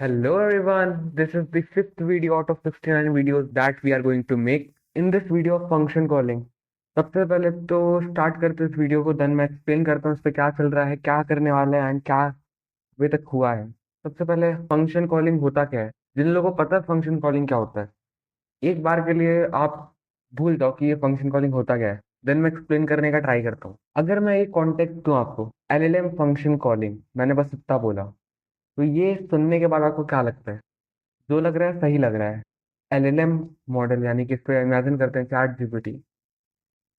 Hello everyone, this is the fifth video out of 69 videos that we are going to make in this video of function calling. सबसे पहले तो start करते हैं इस video को, then मैं explain करता हूँ इस पे क्या चल रहा है, क्या करने वाले हैं एंड क्या अभी तक हुआ है। सबसे पहले फंक्शन कॉलिंग होता क्या है, जिन लोगों को पता है फंक्शन कॉलिंग क्या होता है, एक बार के लिए आप भूल जाओ कि ये फंक्शन कॉलिंग होता क्या है, देन मैं एक्सप्लेन करने का ट्राई करता हूँ। अगर मैं एक कॉन्टेक्ट दूँ आपको, एलएलएम फंक्शन कॉलिंग, मैंने बस इतना बोला, तो ये सुनने के बाद आपको क्या लगता है? जो लग रहा है सही लग रहा है। एलएलएम मॉडल, यानी कि इस पे इमेजिन करते हैं चैट जीपीटी।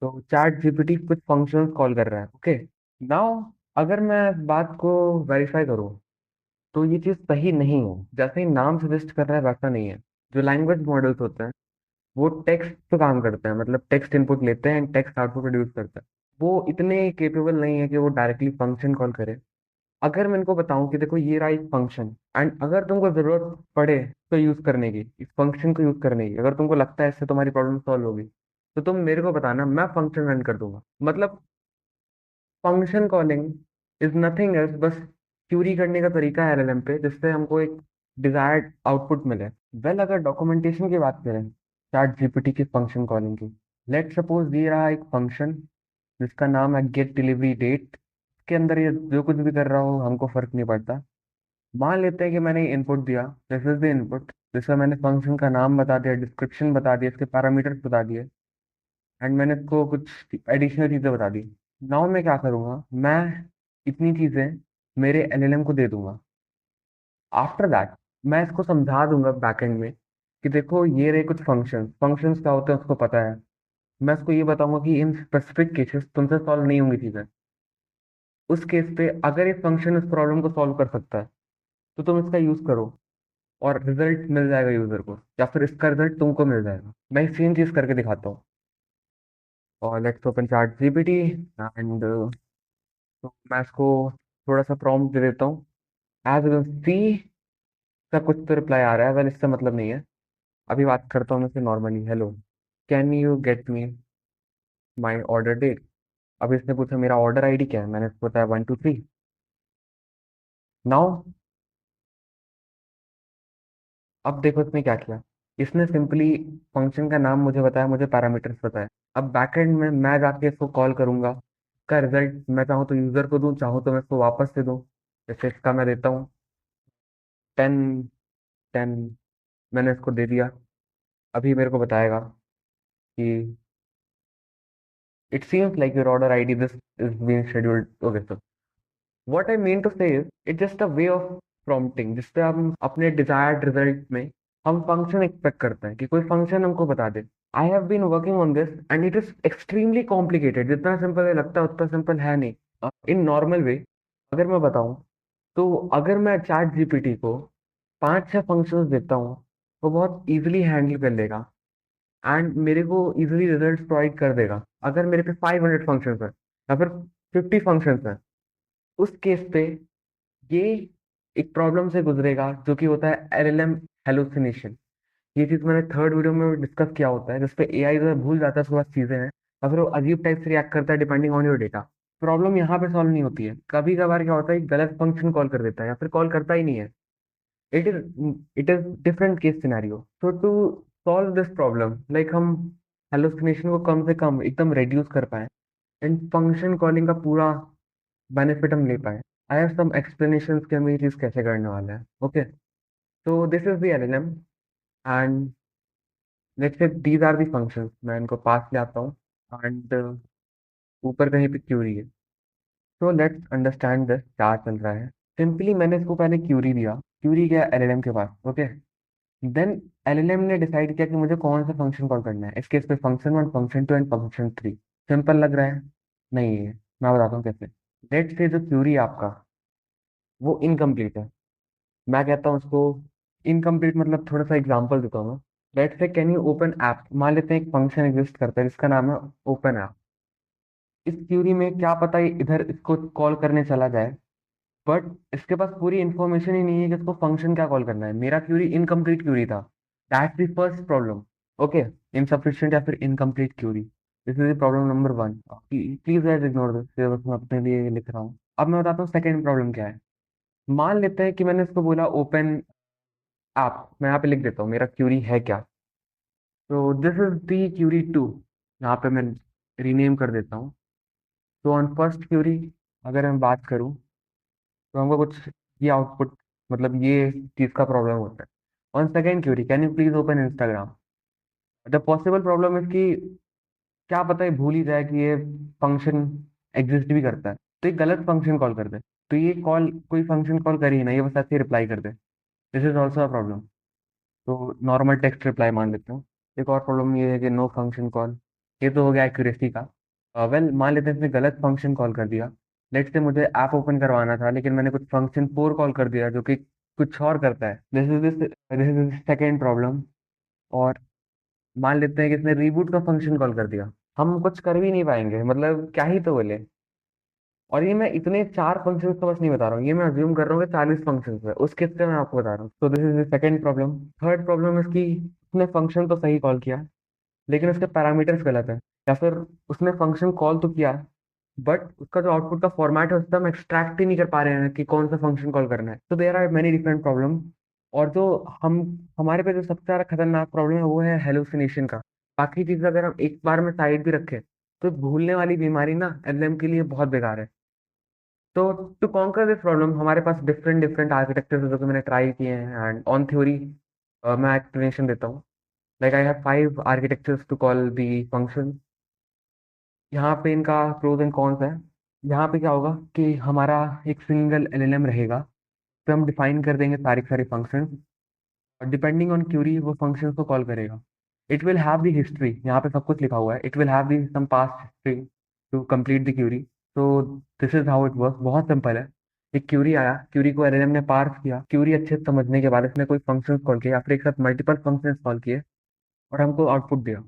तो चैट जीपीटी कुछ फंक्शंस कॉल कर रहा है, ओके। नाउ अगर मैं इस बात को वेरीफाई करूँ तो ये चीज़ सही नहीं है। जैसे ही नाम सजेस्ट कर रहा है वैसा नहीं है। जो लैंग्वेज मॉडल्स होते हैं वो टेक्स्ट पे काम करते हैं, मतलब टेक्स्ट इनपुट लेते हैं, टेक्स्ट आउटपुट प्रोड्यूस करते हैं। वो इतने केपेबल नहीं है कि वो डायरेक्टली फंक्शन कॉल करे। अगर मैं इनको बताऊं कि देखो ये रहा एक फंक्शन, एंड अगर तुमको जरूरत पड़े तो यूज करने की, इस फंक्शन को यूज करने की, अगर तुमको लगता है इससे तुम्हारी प्रॉब्लम सॉल्व होगी, तो तुम मेरे को बताना, मैं फंक्शन रन कर दूंगा। मतलब function calling is nothing else, बस क्यूरी करने का तरीका है एलएलएम पे, जिससे हमको एक डिजायर्ड आउटपुट मिले। वेल, अगर डॉक्यूमेंटेशन की बात करें चैट जीपीटी की फंक्शन कॉलिंग की, लेट सपोज ये रहा एक फंक्शन जिसका नाम है गेट डिलीवरी डेट। के अंदर ये जो कुछ भी कर रहा हो हमको फर्क नहीं पड़ता। मान लेते हैं कि मैंने इनपुट दिया, दिस इज द इनपुट, जिसमें मैंने फंक्शन का नाम बता दिया, डिस्क्रिप्शन बता दिया, इसके पैरामीटर्स बता दिए, एंड मैंने इसको कुछ एडिशनल चीज़ें बता दी। नाउ मैं क्या करूँगा, मैं इतनी चीज़ें मेरे एलएलएम को दे दूंगा। आफ्टर दैट मैं इसको समझा दूंगा बैकएंड में कि देखो ये रहे कुछ फंक्शंस क्या होते हैं उसको पता है। मैं उसको ये बताऊंगा कि इन स्पेसिफिक केसेस तुमसे सॉल्व नहीं होंगी चीज़ें। उस केस पे अगर ये फंक्शन इस प्रॉब्लम को सॉल्व कर सकता है तो तुम इसका यूज करो, और रिजल्ट मिल जाएगा यूजर को, या फिर इसका रिजल्ट तुमको मिल जाएगा। मैं सेम चीज करके दिखाता हूँ। और let's open chat GPT and तो मैं इसको थोड़ा सा प्रॉम्प्ट दे देता हूँ। एज यू कैन सी, का कुछ तो रिप्लाई आ रहा है, वेल इससे मतलब नहीं है। अभी बात करता हूँ मैं इससे normally, hello can you get me my order date. अभी इसने पूछा मेरा ऑर्डर आईडी क्या है, मैंने इसको बताया 1 2 3। नाउ अब देखो इसने क्या किया, इसने सिंपली फंक्शन का नाम मुझे बताया, मुझे पैरामीटर्स बताया। अब बैकएंड में मैं जाके इसको कॉल करूंगा, का रिजल्ट मैं चाहूँ तो यूजर को दूं, चाहूँ तो मैं इसको वापस से दूं। जैसे इसका मैं देता हूँ 10 10, मैंने इसको दे दिया। अभी मेरे को बताएगा कि it seems like your order ID this is being scheduled, okay sir. What I mean to say is it just a way of prompting, जिससे हम अपने डिजायर्ड रिजल्ट में हम फंक्शन एक्सपेक्ट करते हैं कि कोई फंक्शन हमको बता दे। I have been working on this and it is extremely complicated. जितना सिंपल लगता है उतना सिंपल है नहीं। इन नॉर्मल वे अगर मैं बताऊं, तो अगर मैं चैट जीपीटी को 5 6 फंक्शंस देता हूँ, वो बहुत इजीली हैंडल कर लेगा एंड मेरे को इजीली रिजल्ट प्रोवाइड कर देगा। अगर मेरे पे 500 फंक्शंस है या फिर 50 फंक्शंस है, उस केस पे ये एक प्रॉब्लम से गुजरेगा जो कि होता है एलएलएम हेलुसिनेशन। ये चीज मैंने थर्ड वीडियो में डिस्कस किया होता है, जिसपे एआई जो है भूल जाता है उसके पास चीजें हैं, और फिर वो अजीब टाइप से रिएक्ट करता है depending on your data. Problem यहाँ पे सॉल्व नहीं होती है, कभी कभार क्या होता है कि गलत फंक्शन कॉल कर देता है या फिर कॉल करता ही नहीं है। It is different case scenario. So to solve this problem, like हम हेलुसिनेशन को कम से कम एकदम रिड्यूस कर पाए एंड फंक्शन कॉलिंग का पूरा बेनिफिट हम ले पाए, आई हैव सम एक्सप्लेनेशन कि हम ये चीज कैसे करने वाले हैं, ओके। तो this is the LLM and let's say these are the functions. मैं इनको पास ले आता हूँ एंड ऊपर कहीं पे क्यूरी है। तो लेट्स अंडरस्टैंड दिस क्या चल रहा है। सिंपली मैंने इसको पहले क्यूरी दिया, क्यूरी गया एलएलएम के पास, ओके। देन एलएलएम ने डिसाइड किया कि मुझे कौन सा फंक्शन कॉल करना है, इस केस पे function 1 function 2 and function 3। Simple लग रहा है? नहीं है। मैं बताता हूँ कैसे। लेट्स से जो क्यूरी है आपका वो इनकम्प्लीट है। मैं कहता हूँ उसको इनकम्प्लीट, मतलब थोड़ा सा एग्जांपल देता हूँ मैं। Let's say can you open app, मान लेते हैं एक फंक्शन एग्जिस्ट करता है जिसका नाम है ओपन ऐप। इस क्यूरी में क्या पता ये इधर इसको कॉल करने चला जाए, बट इसके पास पूरी इंफॉर्मेशन ही नहीं है कि इसको फंक्शन क्या कॉल करना है। मेरा क्यूरी इनकम्प्लीट क्यूरी था, that's the first problem, okay. Insufficient या फिर incomplete query, this is problem number 1। Please guys ignore this, बस मैं अपने लिए लिख रहा हूँ। अब मैं बताता हूँ सेकंड प्रॉब्लम क्या है। मान लेते हैं कि मैंने इसको बोला ओपन ऐप। मैं यहाँ पे लिख देता हूँ मेरा क्यूरी है क्या। तो दिस इज दी क्यूरी 2। यहाँ पे मैं रीनेम कर देता हूँ। तो ऑन फर्स्ट क्यूरी अगर मैं बात करूँ तो हमको कुछ ये आउटपुट, मतलब ये चीज़ का प्रॉब्लम होता है। On second query, can you please open Instagram. The possible problem इसकी, क्या पता है भूल ही जाए कि ये फंक्शन एग्जिस्ट भी करता है, तो ये गलत फंक्शन कॉल कर दे। तो ये कॉल कोई फंक्शन कॉल कर ही ना, ये बस ऐसे ही रिप्लाई कर दे। This is also a problem. तो नॉर्मल टेक्स्ट रिप्लाई मान लेते हैं। एक और प्रॉब्लम ये है कि नो फंक्शन कॉल। ये तो हो गया एक्यूरेसी का। वेल मान लेते हैं इसने गलत फंक्शन कॉल कर दिया। लेट्स से मुझे ऐप ओपन करवाना था लेकिन मैंने कुछ फंक्शन फोर कॉल कर दिया जो कि कुछ और करता है। This is second problem. और मान लेते हैं कि इसने रीबूट का फंक्शन कॉल कर दिया। हम कुछ कर भी नहीं पाएंगे, मतलब क्या ही तो बोले। और ये मैं इतने चार फंक्शंस का बस नहीं बता रहा हूँ, ये मैं अज्यूम कर रहा हूँ कि 40 फंक्शंस है, उस केस पे मैं आपको बता रहा हूँ। तो this is the second problem. Third problem इसकी, उसने फंक्शन तो सही कॉल किया लेकिन उसके पैरामीटर्स गलत है। या फिर उसने फंक्शन कॉल तो किया बट उसका जो आउटपुट का फॉर्मेट है उससे हम एक्सट्रैक्ट ही नहीं कर पा रहे हैं कि कौन सा फंक्शन कॉल करना है। तो there are many different problem. और जो हम हमारे पे जो सबसे ज्यादा खतरनाक प्रॉब्लम है वो है हेलुसिनेशन का। बाकी चीजें अगर हम एक बार में साइड भी रखें तो भूलने वाली बीमारी ना एलएम के लिए बहुत बेकार है। तो टू कॉन्कर दिस प्रॉब्लम हमारे पास डिफरेंट डिफरेंट आर्किटेक्चर्स जो कि मैंने ट्राई किए हैं एंड ऑन थ्योरी मैं एक्सप्लेनेशन देता हूँ। Like I have 5 architectures to call the function. यहाँ पे इनका प्रोज एंड कॉन्स है। यहाँ पे क्या होगा कि हमारा एक सिंगल एलएलएम रहेगा, तो हम डिफाइन कर देंगे सारी सारी फंक्शंस और डिपेंडिंग ऑन क्यूरी वो फंक्शंस को कॉल करेगा। It will have the history, यहाँ पे सब कुछ लिखा हुआ है। It will have the some past history to complete the query. तो this is how it work, बहुत सिंपल है। एक क्यूरी आया, क्यूरी को एलएलएम ने पार्स किया, क्यूरी अच्छे से समझने के बाद इसने कोई फंक्शंस कॉल किया या फिर एक साथ मल्टीपल फंक्शंस कॉल किए और हमको आउटपुट दिया।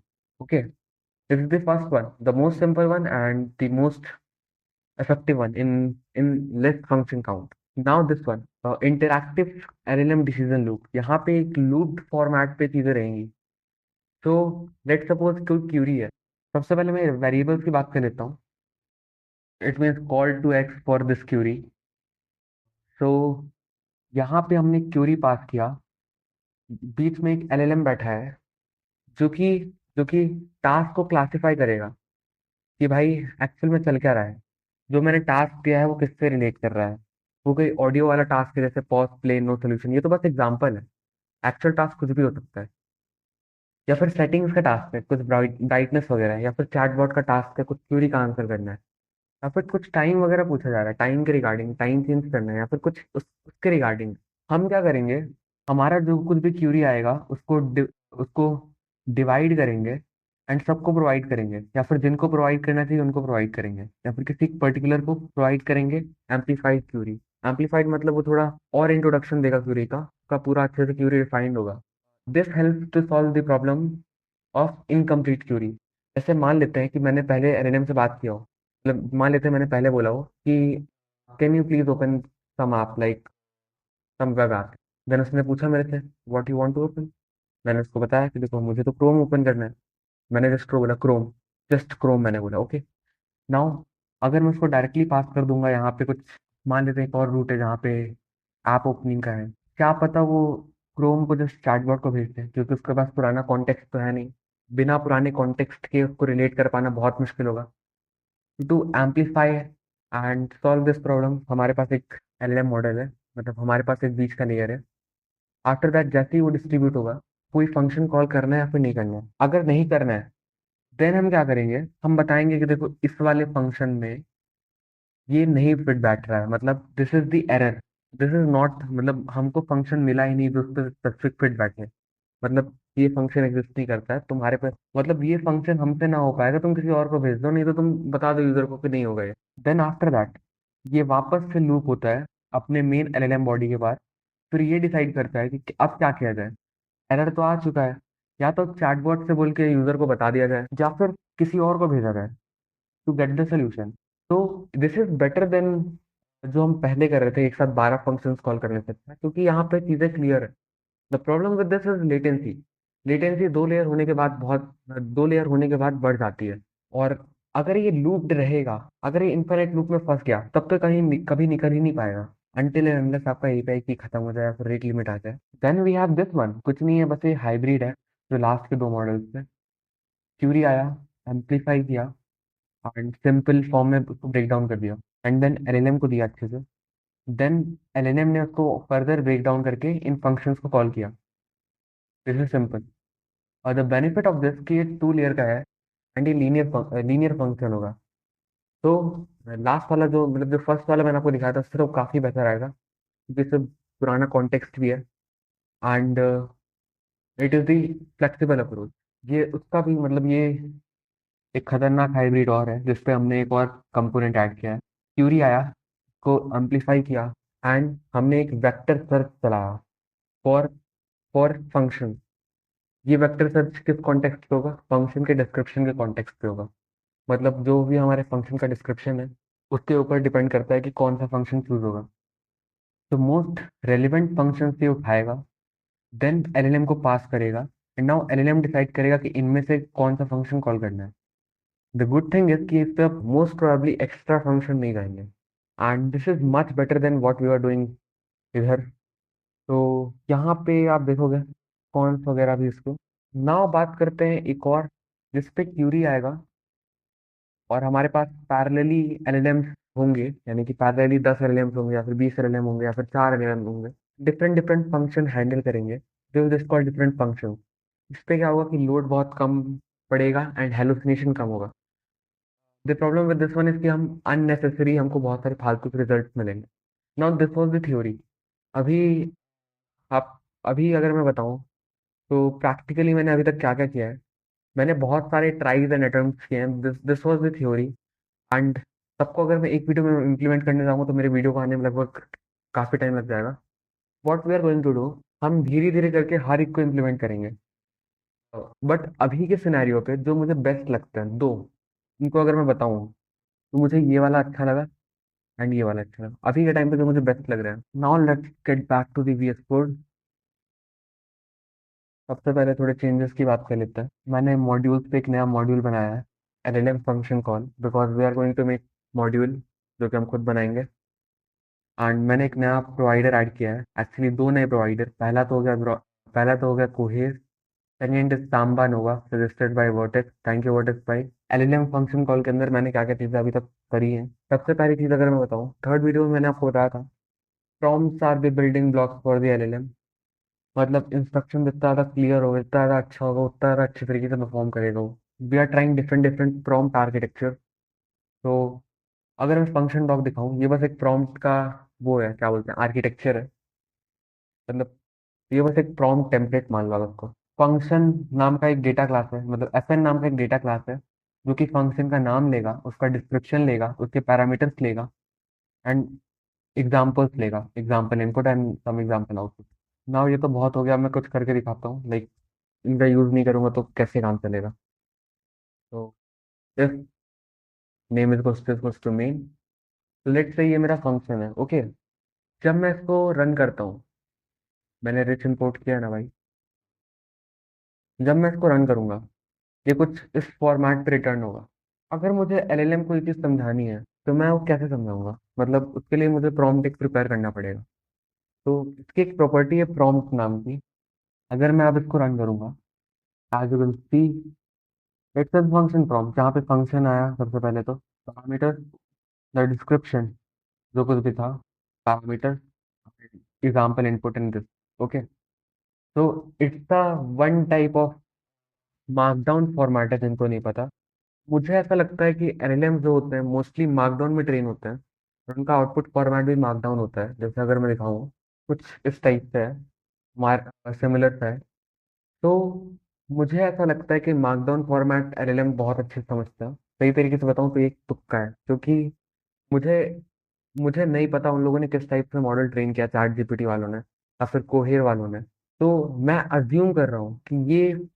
Okay, this is the first one, the most simple one and the most effective one in less function count. Now this one, interactive LLM decision loop। यहाँ पे एक लूप फॉर्मेट पे चीजें रहेंगी। तो लेट सपोज कोई Curie है। सबसे पहले मैं वेरिएबल्स की बात कर लेता हूँ। It means call to X for this query. So यहाँ पे हमने क्यूरी पास किया, बीच में एक एलएलएम बैठा है जो कि जो कि टास्क को क्लासिफाई करेगा कि भाई एक्चुअल में चल क्या रहा है। जो मैंने टास्क दिया है वो किससे रिलेट कर रहा है। वो कोई ऑडियो वाला टास्क है जैसे पॉज प्ले नो सोल्यूशन, ये तो बस एग्जांपल है। एक्चुअल टास्क कुछ भी हो सकता है। या फिर सेटिंग्स का टास्क है, कुछ ब्राइटनेस वगैरह है, या फिर चैटबॉट का टास्क है, कुछ क्यूरी का आंसर करना है, या फिर कुछ टाइम वगैरह पूछा जा रहा है, टाइम के रिगार्डिंग टाइम चेंज करना है, या फिर कुछ उसके रिगार्डिंग। हम क्या करेंगे, हमारा जो कुछ भी क्यूरी आएगा उसको डिवाइड करेंगे एंड सबको प्रोवाइड करेंगे, या फिर जिनको प्रोवाइड करना चाहिए उनको प्रोवाइड करेंगे, या फिर किसी पर्टिकुलर को प्रोवाइड करेंगे। एम्पलीफाइड क्यूरी, एम्पलीफाइड मतलब वो थोड़ा और इंट्रोडक्शन देगा क्यूरी का पूरा अच्छे से क्यूरी डिफाइंड होगा। This help to solve the problem of incomplete query. जैसे मान लेते हैं कि मैंने पहले एलएलएम से बात किया हो, मतलब मान लेते हैं मैंने पहले बोला हो कि can you please open some app like some web app. Then उसने पूछा मेरे से what you want to open. मैंने उसको बताया कि देखो मुझे तो क्रोम ओपन करना है। मैंने जस्ट बोला क्रोम, जस्ट क्रोम मैंने बोला। ओके, नाउ अगर मैं उसको डायरेक्टली पास कर दूंगा यहाँ पे कुछ, मान लेते हैं एक और रूट है जहाँ पे ऐप ओपनिंग का है, क्या पता वो क्रोम को जस्ट चैटबॉट को भेज दे क्योंकि उसके पास पुराना कॉन्टेक्स्ट तो है नहीं। बिना पुराने कॉन्टेक्स्ट के उसको रिलेट कर पाना बहुत मुश्किल होगा। To amplify and solve this problem हमारे पास एक एलएलएम मॉडल है, मतलब हमारे पास एक बीच का लेयर है। आफ्टर दैट जैसे ही वो डिस्ट्रीब्यूट होगा, कोई फंक्शन कॉल करना है या फिर नहीं करना है। अगर नहीं करना है देन हम क्या करेंगे, हम बताएंगे कि देखो इस वाले फंक्शन में ये नहीं फिट बैठ रहा है, मतलब this is the error. This is not, मतलब हमको फंक्शन मिला ही नहीं जो उस पर स्पेसिफिक फिट बैठे। मतलब ये फंक्शन एग्जिस्ट नहीं करता है तुम्हारे पे, मतलब ये फंक्शन हमसे ना हो पाएगा, तुम किसी और को भेज दो, नहीं तो तुम बता दो यूजर को कि नहीं होगा ये। देन आफ्टर दैट ये वापस से लूप होता है अपने मेन एलएलएम बॉडी के पास। फिर ये डिसाइड करता है कि अब क्या किया जाए। एरर तो आ चुका है, या तो चैटबॉट से बोल के यूजर को बता दिया जाए या फिर किसी और को भेजा जाए टू गेट द सोल्यूशन। तो दिस इज बेटर देन जो हम पहले कर रहे थे एक साथ 12 फंक्शंस कॉल करने से, क्योंकि यहाँ पे चीजें क्लियर है। The problem with this is latency. Latency दो लेयर होने के बाद बढ़ जाती है। और अगर ये लूप्ड रहेगा, अगर ये इनफाइनाइट लूप में फंस गया तब तो कहीं कभी निकल ही नहीं पाएगा। अनटिल एंड अनलेस आपका एपीआई की खत्म हो जाए या फिर रेट लिमिट आ जाए। Then we have this one, कुछ नहीं है, बस ये हाइब्रिड है जो लास्ट के दो मॉडल्स है। क्यूरी आया, एम्पलीफाई किया एंड सिंपल फॉर्म में उसको ब्रेक डाउन कर दिया, एंड देन एलएलएम को दिया अच्छे से। देन एलएलएम ने उसको फर्दर ब्रेक डाउन करके इन फंक्शंस को कॉल किया। This is simple. और द बेनिफिट ऑफ दिस कि ये टू लेयर का है एंड ये लीनियर फंक्शन होगा। तो लास्ट वाला जो मतलब जो फर्स्ट वाला मैंने आपको दिखाया था उससे तो काफ़ी बेहतर आएगा, क्योंकि इससे पुराना कॉन्टेक्स्ट भी है and it is the flexible approach. ये उसका भी मतलब ये एक खतरनाक हाइब्रिड और है जिसपे हमने एक और कंपोनेंट ऐड किया है। क्यूरी आया, को एम्पलीफाई किया एंड हमने एक वेक्टर सर्च चलाया फॉर फॉर फंक्शन। ये वेक्टर सर्च किस कॉन्टेक्स्ट पे होगा? फंक्शन के डिस्क्रिप्शन के कॉन्टेक्स्ट पे होगा। मतलब जो भी हमारे फंक्शन का डिस्क्रिप्शन है उसके ऊपर डिपेंड करता है कि कौन सा फंक्शन चूज होगा। तो मोस्ट रेलिवेंट फंक्शन से उठाएगा, देन एलएलएम को पास करेगा एंड नाउ एलएलएम डिसाइड करेगा कि इनमें से कौन सा फंक्शन कॉल करना है। द गुड थिंग इज कि इस पे आप मोस्ट प्रोबेबली एक्स्ट्रा फंक्शन नहीं करेंगे and this is much better than what we are doing इधर। तो यहाँ पे आप देखोगे कॉन्स वगैरह भी इसको। नाउ बात करते हैं एक और जिस पे क्यूरी आएगा और हमारे पास पैरेलली एलएलएम्स होंगे, यानी कि पैरेलली 10 एलएलएम्स होंगे या फिर 20 एलएलएम होंगे या फिर 4 एलएलएम होंगे। डिफरेंट डिफरेंट फंक्शन हैंडल करेंगे, this is called different function. इस पे क्या होगा कि लोड बहुत कम पड़ेगा एंड हेलुसिनेशन कम होगा। The problem with this one is कि हम अननेसेसरी हमको बहुत सारे फालतू के रिजल्ट मिलेंगे। Now this was the theory. अभी आप अभी अगर मैं बताऊं तो प्रैक्टिकली मैंने अभी तक क्या क्या किया है। मैंने बहुत सारे ट्राइज एंड अटेम्प्ट्स किए हैं, this this was the theory. And सबको अगर मैं एक वीडियो में इम्प्लीमेंट करने जाऊंगा तो मेरे वीडियो को आने में लगभग काफी टाइम लग जाएगा। What we are going to do, हम धीरे धीरे करके हर एक को इम्प्लीमेंट करेंगे। बट अभी के सिनेरियो पे जो मुझे बेस्ट लगता है दो, उनको अगर मैं बताऊं तो मुझे ये वाला अच्छा लगा एंड ये वाला अच्छा लगा अभी के टाइम पे जो मुझे बेस्ट लग रहा है। Now let's get back to the VS code. सबसे पहले थोड़े चेंजेस की बात कर लेते हैं। मैंने मॉड्यूल्स पे एक नया मॉड्यूल बनाया है, LLM function call, because we are going to make module जो कि हम खुद बनाएंगे। एंड मैंने एक नया प्रोवाइडर ऐड किया है, एक्चुअली दो नए प्रोवाइडर। पहला तो हो गया Cohere, second is SambaNova, suggested by Vertex. Thank you Vertex भाई। एलएलएम फंक्शन कॉल के अंदर मैंने क्या क्या चीज़ें अभी तक करी हैं। सबसे पहली चीज़ अगर मैं बताऊँ, थर्ड वीडियो में मैंने आपको बताया था prompts are the building blocks for the LLM. मतलब इंस्ट्रक्शन जितना ज़्यादा क्लियर होगा, जितना ज़्यादा अच्छा होगा, उतना ज़्यादा अच्छे तरीके से परफॉर्म करेगा वो। We are trying different different prompt architecture. तो अगर मैं फंक्शन ब्लॉक दिखाऊँ, ये बस एक प्रॉम्प्ट का वो है, क्या बोलते हैं, आर्किटेक्चर है। मतलब ये बस एक प्रॉम्प्ट टेम्पलेट मान लो आप उसको। फंक्शन नाम का एक डेटा क्लास है, मतलब fn नाम का एक डेटा क्लास है जो कि फंक्शन का नाम लेगा, उसका डिस्क्रिप्शन लेगा, उसके पैरामीटर्स लेगा एंड एग्जाम्पल्स लेगा, example input and some example output. Now ये तो बहुत हो गया, मैं कुछ करके दिखाता हूँ। लाइक इनका यूज नहीं करूंगा तो कैसे काम चलेगा। तो if name is to main, तो लेट्स से ये मेरा फंक्शन है, ओके। जब मैं इसको रन करता हूँ, मैंने रिच इंपोर्ट किया है ना भाई, जब मैं इसको रन करूंगा ये कुछ इस फॉर्मेट पे रिटर्न होगा। अगर मुझे एलएलएम को ये चीज़ समझानी है तो मैं वो कैसे समझाऊंगा? मतलब उसके लिए मुझे प्रॉम्प्ट एक प्रिपेयर करना पड़ेगा। तो इसकी एक प्रॉपर्टी है प्रॉम्प्ट नाम की। अगर मैं अब इसको रन करूंगा, as you will see it's a function prompt, जहाँ पे फंक्शन आया सबसे पहले तो पैरामीटर, द डिस्क्रिप्शन जो कुछ भी था, parameter, example input in this, okay. तो it's a one type of markdown format है जिनको नहीं पता। मुझे ऐसा लगता है कि एलएलएम जो होते हैं मोस्टली मार्कडाउन में ट्रेन होते हैं और उनका आउटपुट फॉर्मेट भी मार्कडाउन होता है। जैसे अगर मैं दिखाऊँ कुछ इस टाइप से है, मार्क सिमिलर सा है। तो मुझे ऐसा लगता है कि मार्कडाउन फॉर्मेट एलएलएम बहुत अच्छे से समझता है। सही तरीके से बताऊँ तो एक तुक्का है, क्योंकि मुझे मुझे नहीं पता उन लोगों ने किस टाइप से मॉडल ट्रेन किया, चैट जीपीटी वालों ने या फिर कोहेर वालों ने। तो मैं अज्यूम कर रहा हूँ कि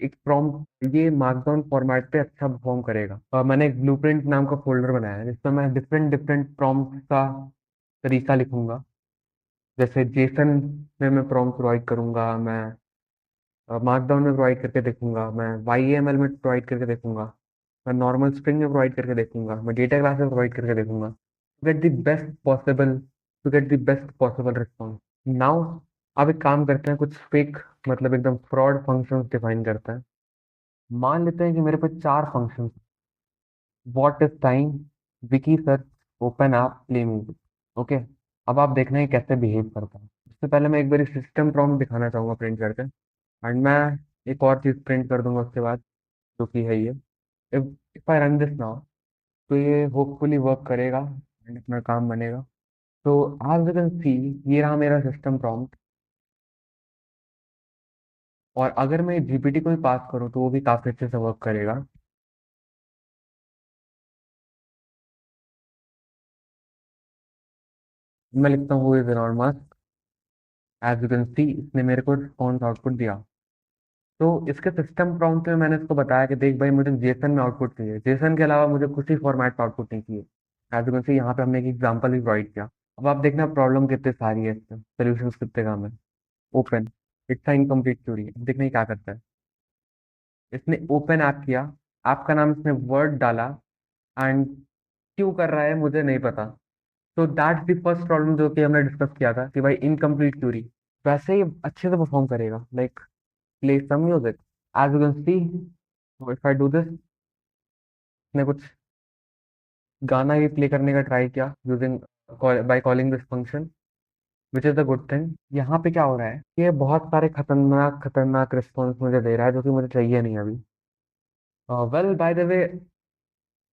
एक प्रॉम्प्ट ये मार्कडाउन फॉर्मेट पे अच्छा परफॉर्म करेगा। और मैंने एक ब्लूप्रिंट नाम का फोल्डर बनाया है जिसमें मैं डिफरेंट डिफरेंट प्रॉम्प्ट का तरीका लिखूंगा। जैसे जेसन में मैं प्रॉम्प्ट प्रोवाइड करूंगा, मैं मार्कडाउन में प्रोवाइड करके देखूंगा, मैं वाईएमएल में प्रोवाइड करके देखूंगा, मैं नॉर्मल स्ट्रिंग में प्रोवाइड करके देखूंगा, मैं डेटा क्लास में प्रोवाइड करके देखूंगा, get the best possible to get the best possible response. Now अब एक काम करते हैं, कुछ फेक मतलब एकदम फ्रॉड फंक्शंस डिफाइन करते हैं। मान लेते हैं कि मेरे पास चार functions, what is time, Vicky search, open app, play music. Okay, अब आप देखना है कैसे बिहेव करता है। उससे पहले मैं एक बार सिस्टम प्रॉम्प्ट दिखाना चाहूंगा प्रिंट करके, एंड मैं एक और चीज प्रिंट कर दूंगा उसके बाद, जो कि है ये। If I run this now, तो ये होपफुली वर्क करेगा एंड अपना काम बनेगा। तो एज यू कैन सी, ये रहा मेरा सिस्टम प्रॉम्प्ट। और अगर मैं जीपीटी को भी पास करूँ तो वो भी काफी अच्छे से वर्क करेगा। मैं लिखता हूँ is enormous. As you can see, इसने मेरे को रिस्पॉन्स आउटपुट दिया। तो इसके सिस्टम प्रॉम्प्ट में मैंने इसको बताया कि देख भाई, मुझे जेसन में आउटपुट चाहिए, जेसन के अलावा मुझे कुछ ही फॉर्मेट में आउटपुट नहीं चाहिए। एज यू कैन सी, यहाँ पे हमने एक एग्जांपल भी प्रोवाइड किया। अब आप देखना प्रॉब्लम कितनी सारी है, इसमें सोल्यूशन कितने काम है। Open, it's incomplete query. अब देखना ही क्या करता है। इसने ओपन ऐप किया, ऐप का नाम इसने वर्ड डाला, एंड क्यों कर रहा है मुझे नहीं पता। तो दैट्स द फर्स्ट प्रॉब्लम जो कि हमने डिस्कस किया था कि भाई इनकम्प्लीट क्यूरी। वैसे ही अच्छे से परफॉर्म करेगा, like play some music. As you can see, if I do this, ने कुछ गाना ही प्ले करने का ट्राई किया using by calling this function, which is the good thing. यहाँ पे क्या हो रहा है, ये बहुत सारे खतरनाक खतरनाक रिस्पॉन्स मुझे दे रहा है, जो कि मुझे चाहिए नहीं अभी। वेल बाय द वे,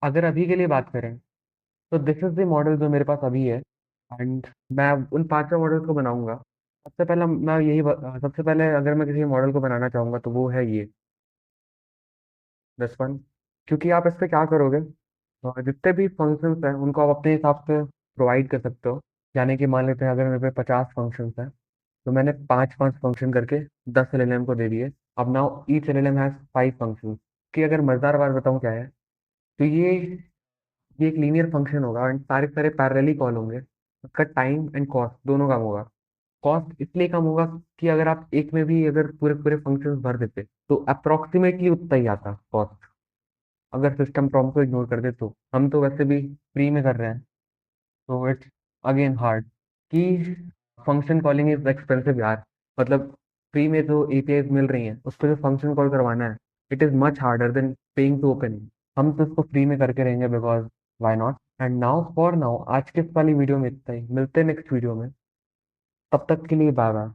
अगर अभी के लिए बात करें, तो दिस इज द मॉडल जो मेरे पास अभी है, एंड मैं उन पांचों मॉडल्स को बनाऊंगा। सबसे पहले अगर मैं किसी मॉडल को बनाना चाहूंगा तो वो है ये, दिस वन। क्योंकि आप इस पे क्या करोगे, जितने भी फंक्शंस हैं उनको आप अपने हिसाब से प्रोवाइड कर सकते हो। यानी कि मान लेते हैं अगर मेरे पे 50 फंक्शंस हैं, तो मैंने पांच पांच फंक्शन करके 10 LLM को दे दिए। अब now each LLM has 5 function. कि अगर मजेदार बात बताऊं क्या है, तो ये एक लीनियर फंक्शन होगा एंड सारे सारे पैरेलली कॉल होंगे। उसका टाइम एंड कॉस्ट दोनों कम होगा। कॉस्ट इसलिए कम होगा कि अगर आप एक में भी अगर पूरे पूरे फंक्शंस भर देते तो अप्रोक्सीमेटली उतना ही आता कॉस्ट। अगर सिस्टम प्रॉम्प्ट को इग्नोर कर दे तो हम तो वैसे भी फ्री में कर रहे हैं, तो इट्स अगेन हार्ड कि फंक्शन कॉलिंग इज एक्सपेंसिव यार। मतलब फ्री में जो एपीआई मिल रही हैं उस पर जो फंक्शन कॉल करवाना है, it is much harder than paying to open. हम तो इसको फ्री में करके रहेंगे, because why not. And now for now, आज के इस वाली वीडियो में इतना ही, मिलते हैं नेक्स्ट वीडियो में। तब तक के लिए बाय बाय।